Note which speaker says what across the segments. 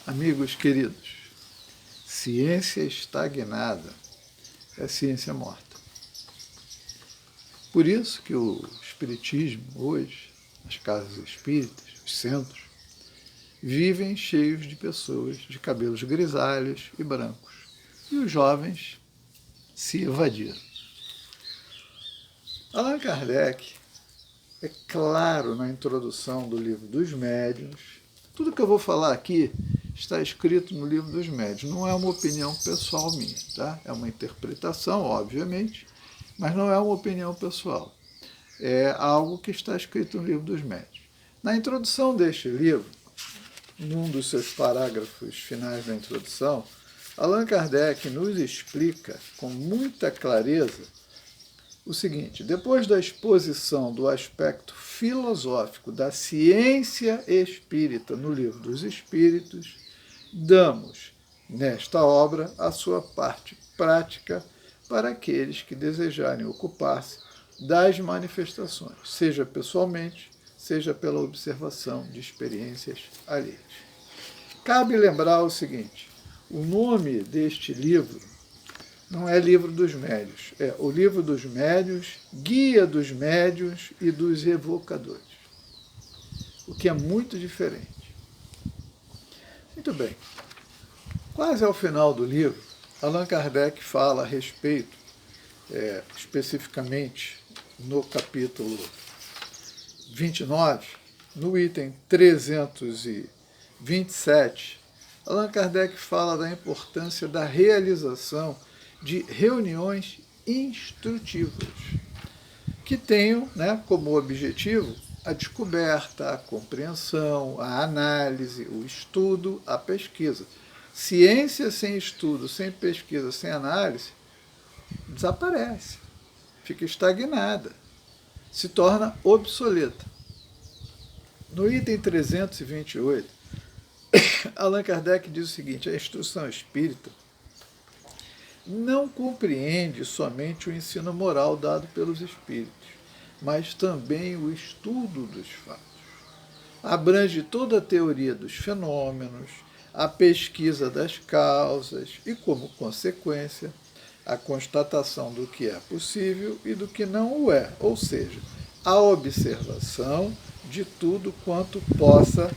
Speaker 1: Amigos queridos, ciência estagnada é ciência morta. Por isso que o espiritismo hoje, as casas espíritas, os centros, vivem cheios de pessoas de cabelos grisalhos e brancos. E os jovens se evadiram. Allan Kardec é claro na introdução do livro dos Médiuns. Tudo que eu vou falar aqui está escrito no livro dos Médiuns. Não é uma opinião pessoal minha, tá? É uma interpretação, obviamente, mas não é uma opinião pessoal. É algo que está escrito no livro dos Médiuns. Na introdução deste livro, num dos seus parágrafos finais da introdução, Allan Kardec nos explica com muita clareza o seguinte: depois da exposição do aspecto filosófico da ciência espírita no Livro dos Espíritos, damos, nesta obra, a sua parte prática para aqueles que desejarem ocupar-se das manifestações, seja pessoalmente, seja pela observação de experiências alheias. Cabe lembrar o seguinte: o nome deste livro não é Livro dos Médiuns, é o Livro dos Médiuns, Guia dos Médiuns e dos Evocadores, o que é muito diferente. Muito bem, quase ao final do livro, Allan Kardec fala a respeito, especificamente no capítulo 29, no item 327, Allan Kardec fala da importância da realização de reuniões instrutivas, que tenham, como objetivo a descoberta, a compreensão, a análise, o estudo, a pesquisa. Ciência sem estudo, sem pesquisa, sem análise, desaparece, fica estagnada, se torna obsoleta. No item 328, Allan Kardec diz o seguinte: a instrução espírita não compreende somente o ensino moral dado pelos espíritos, mas também o estudo dos fatos. Abrange toda a teoria dos fenômenos, a pesquisa das causas e, como consequência, a constatação do que é possível e do que não o é, ou seja, a observação de tudo quanto possa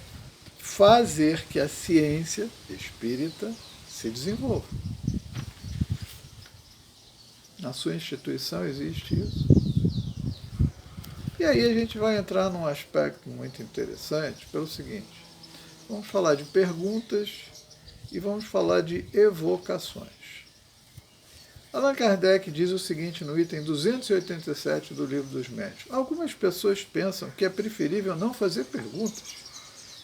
Speaker 1: fazer que a ciência espírita se desenvolva. Na sua instituição existe isso. E aí a gente vai entrar num aspecto muito interessante pelo seguinte: vamos falar de perguntas e vamos falar de evocações. Allan Kardec diz o seguinte no item 287 do Livro dos Médiuns: algumas pessoas pensam que é preferível não fazer perguntas,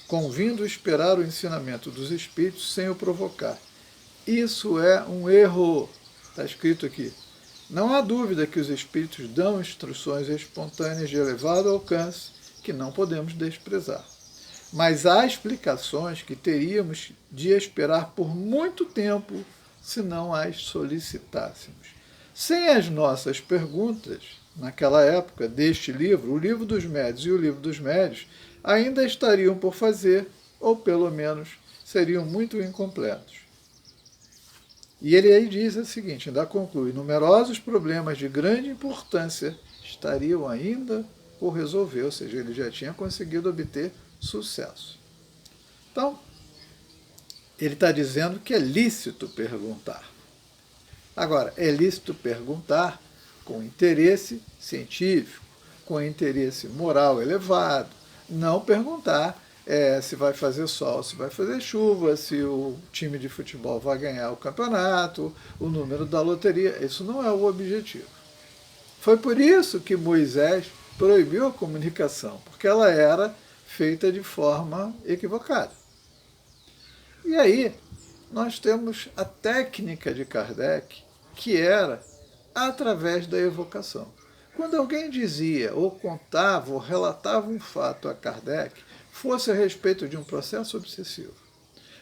Speaker 1: convindo esperar o ensinamento dos espíritos sem o provocar. Isso é um erro. Está escrito aqui. Não há dúvida que os espíritos dão instruções espontâneas de elevado alcance que não podemos desprezar. Mas há explicações que teríamos de esperar por muito tempo se não as solicitássemos. Sem as nossas perguntas, naquela época, deste livro, o Livro dos Médiuns e o Livro dos Médiuns ainda estariam por fazer, ou pelo menos seriam muito incompletos. E ele aí diz o seguinte, ainda conclui: numerosos problemas de grande importância estariam ainda por resolver, ou seja, ele já tinha conseguido obter sucesso. Então, ele está dizendo que é lícito perguntar. Agora, é lícito perguntar com interesse científico, com interesse moral elevado, não perguntar se vai fazer sol, se vai fazer chuva, se o time de futebol vai ganhar o campeonato, o número da loteria. Isso não é o objetivo. Foi por isso que Moisés proibiu a comunicação, porque ela era feita de forma equivocada. E aí, nós temos a técnica de Kardec, que era através da evocação. Quando alguém dizia, ou contava, ou relatava um fato a Kardec, fosse a respeito de um processo obsessivo,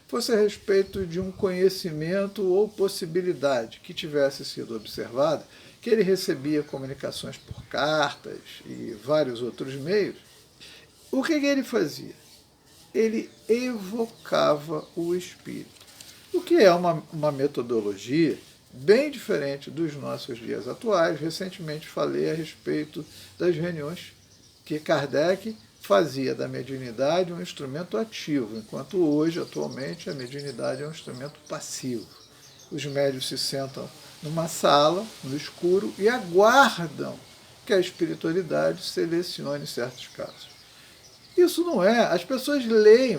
Speaker 1: fosse a respeito de um conhecimento ou possibilidade que tivesse sido observada, que ele recebia comunicações por cartas e vários outros meios, o que ele fazia? ele evocava o espírito. O que é uma metodologia bem diferente dos nossos dias atuais. Recentemente falei a respeito das reuniões que Kardec fazia da mediunidade um instrumento ativo, enquanto hoje, atualmente, a mediunidade é um instrumento passivo. Os médiuns se sentam numa sala, no escuro, e aguardam que a espiritualidade selecione certos casos. Isso não é. As pessoas leem.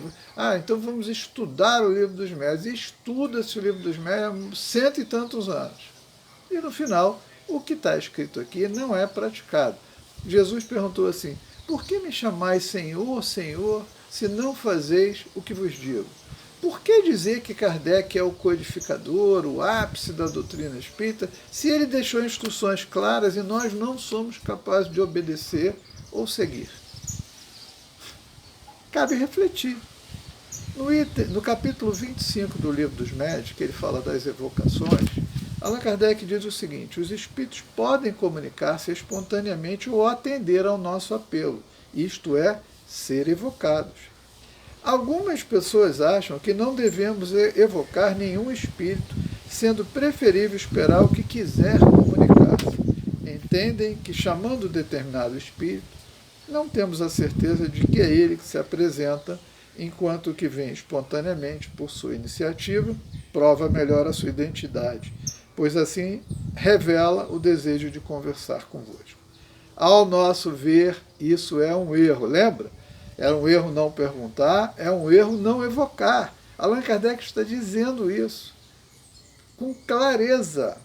Speaker 1: Então vamos estudar o Livro dos Médiuns. E estuda-se o Livro dos Médiuns há 100 e tantos anos. E no final, o que está escrito aqui não é praticado. Jesus perguntou assim: por que me chamais Senhor, Senhor, se não fazeis o que vos digo? Por que dizer que Kardec é o codificador, o ápice da doutrina espírita, se ele deixou instruções claras e nós não somos capazes de obedecer ou seguir? Cabe refletir. No capítulo 25 do Livro dos Médiuns, que ele fala das evocações, Allan Kardec diz o seguinte: os espíritos podem comunicar-se espontaneamente ou atender ao nosso apelo, isto é, ser evocados. Algumas pessoas acham que não devemos evocar nenhum espírito, sendo preferível esperar o que quiser comunicar-se. Entendem que, chamando determinado espírito, não temos a certeza de que é ele que se apresenta, enquanto o que vem espontaneamente por sua iniciativa prova melhor a sua identidade, pois assim revela o desejo de conversar convosco. Ao nosso ver, isso é um erro, lembra? É um erro não perguntar, é um erro não evocar. Allan Kardec está dizendo isso com clareza.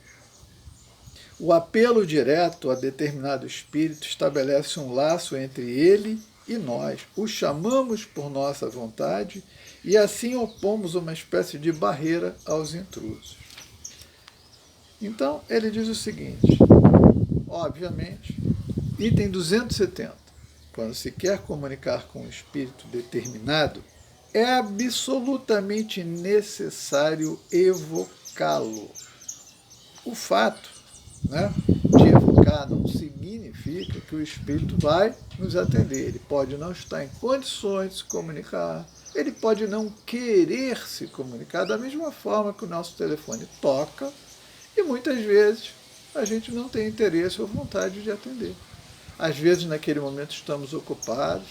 Speaker 1: O apelo direto a determinado espírito estabelece um laço entre ele e nós. O chamamos por nossa vontade e assim opomos uma espécie de barreira aos intrusos. Então, ele diz o seguinte, obviamente, item 270. Quando se quer comunicar com um espírito determinado, é absolutamente necessário evocá-lo. O fato, de evocar não significa que o espírito vai nos atender. Ele pode não estar em condições de se comunicar, ele pode não querer se comunicar, da mesma forma que o nosso telefone toca e muitas vezes a gente não tem interesse ou vontade de atender. Às vezes, naquele momento, estamos ocupados,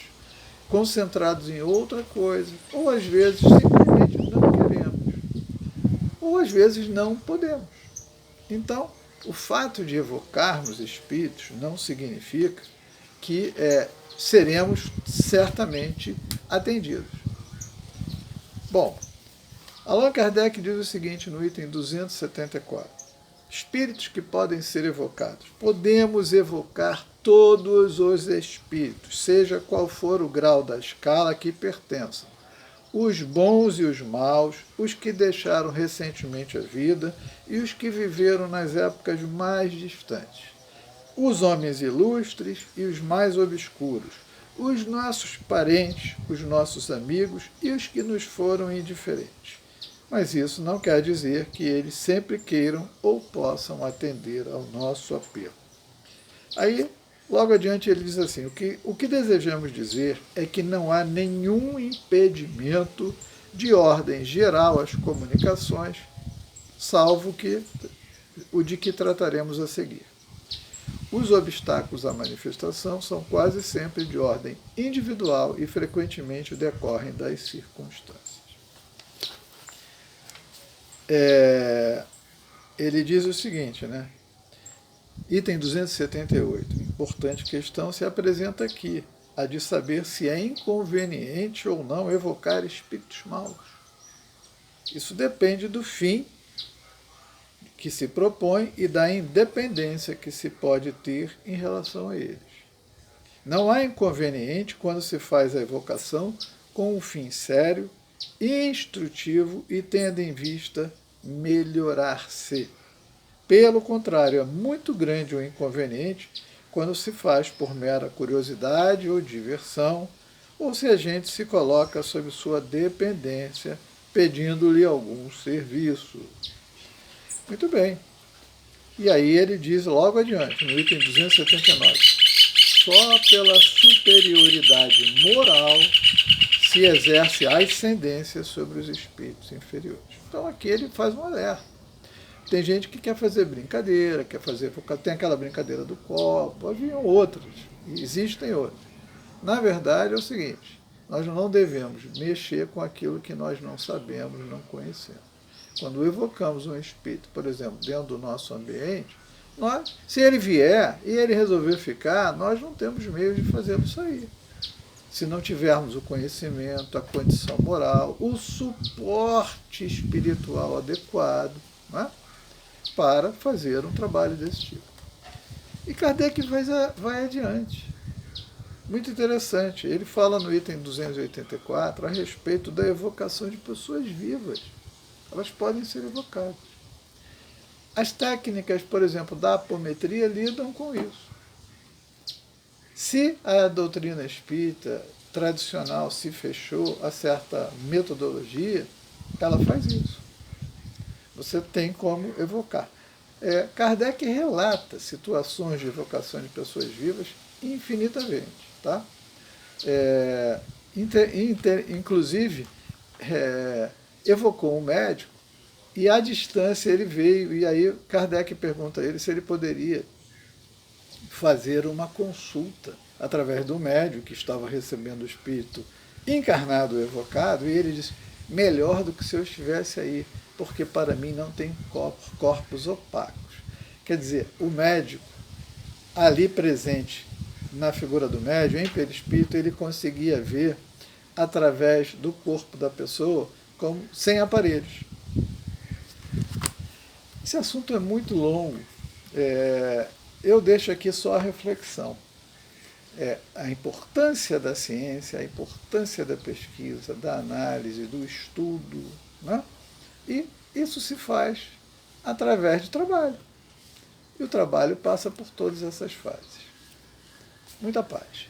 Speaker 1: concentrados em outra coisa, ou às vezes simplesmente não queremos, ou às vezes não podemos. Então, o fato de evocarmos espíritos não significa que seremos certamente atendidos. Bom, Allan Kardec diz o seguinte no item 274. Espíritos que podem ser evocados. Podemos evocar todos os espíritos, seja qual for o grau da escala que pertençam. Os bons e os maus, os que deixaram recentemente a vida e os que viveram nas épocas mais distantes. Os homens ilustres e os mais obscuros, os nossos parentes, os nossos amigos e os que nos foram indiferentes. Mas isso não quer dizer que eles sempre queiram ou possam atender ao nosso apelo. Aí, logo adiante, ele diz assim, o que desejamos dizer é que não há nenhum impedimento de ordem geral às comunicações, salvo o de que trataremos a seguir. Os obstáculos à manifestação são quase sempre de ordem individual e frequentemente decorrem das circunstâncias. Ele diz o seguinte, item 278, importante questão se apresenta aqui, a de saber se é inconveniente ou não evocar espíritos maus. Isso depende do fim que se propõe e da independência que se pode ter em relação a eles. Não há inconveniente quando se faz a evocação com um fim sério, instrutivo e tendo em vista melhorar-se. Pelo contrário, é muito grande o inconveniente quando se faz por mera curiosidade ou diversão, ou se a gente se coloca sob sua dependência, pedindo-lhe algum serviço. Muito bem. E aí ele diz logo adiante, no item 279, só pela superioridade moral se exerce ascendência sobre os espíritos inferiores. Então aqui ele faz um alerta. Tem gente que quer fazer brincadeira, tem aquela brincadeira do copo, haviam outras, existem outras. Na verdade é o seguinte, nós não devemos mexer com aquilo que nós não sabemos, não conhecemos. Quando evocamos um espírito, por exemplo, dentro do nosso ambiente, se ele vier e ele resolver ficar, nós não temos meio de fazê-lo sair. Se não tivermos o conhecimento, a condição moral, o suporte espiritual adequado, né, para fazer um trabalho desse tipo. E Kardec vai adiante. Muito interessante. Ele fala no item 284 a respeito da evocação de pessoas vivas. Elas podem ser evocadas. As técnicas, por exemplo, da apometria lidam com isso. Se a doutrina espírita tradicional se fechou a certa metodologia, ela faz isso. Você tem como evocar. Kardec relata situações de evocação de pessoas vivas infinitamente. Tá? Inclusive, evocou um médico e à distância ele veio, e aí Kardec pergunta a ele se ele poderia fazer uma consulta através do médium que estava recebendo o espírito encarnado ou evocado, e ele disse, melhor do que se eu estivesse aí, porque para mim não tem corpos opacos. Quer dizer, o médico ali presente na figura do médium, em perispírito, ele conseguia ver através do corpo da pessoa sem aparelhos. Esse assunto é muito longo. Eu deixo aqui só a reflexão. A importância da ciência, a importância da pesquisa, da análise, do estudo, né? E isso se faz através de trabalho. E o trabalho passa por todas essas fases. Muita paz.